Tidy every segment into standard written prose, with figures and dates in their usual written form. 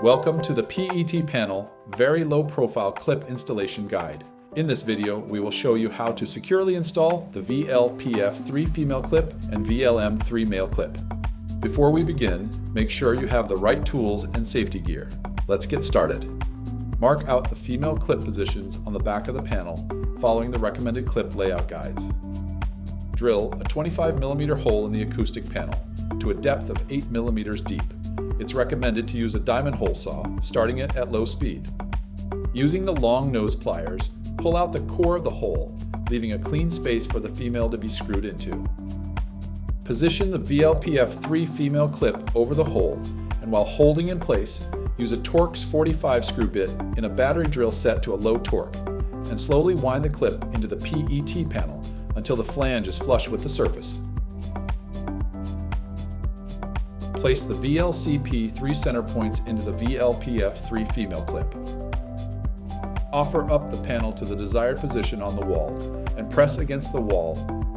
Welcome to the PET panel Very Low Profile Clip Installation Guide. In this video, we will show you how to securely install the VL-PF3 female clip and VL-M3 male clip. Before we begin, make sure you have the right tools and safety gear. Let's get started. Mark out the female clip positions on the back of the panel following the recommended clip layout guides. Drill a 25mm hole in the acoustic panel to a depth of 8 mm deep. It's recommended to use a diamond hole saw, starting it at low speed. Using the long nose pliers, pull out the core of the hole, leaving a clean space for the female to be screwed into. Position the VL-PF3 female clip over the hole, and while holding in place, use a Torx 45 screw bit in a battery drill set to a low torque, and slowly wind the clip into the PET panel until the flange is flush with the surface. Place the VL-CP3 center points into the VL-PF3 female clip. Offer up the panel to the desired position on the wall and press against the wall,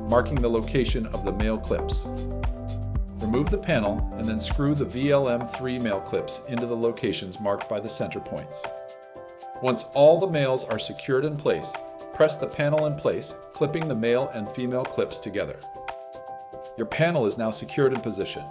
marking the location of the male clips. Remove the panel and then screw the VL-M3 male clips into the locations marked by the center points. Once all the males are secured in place, press the panel in place, clipping the male and female clips together. Your panel is now secured in position.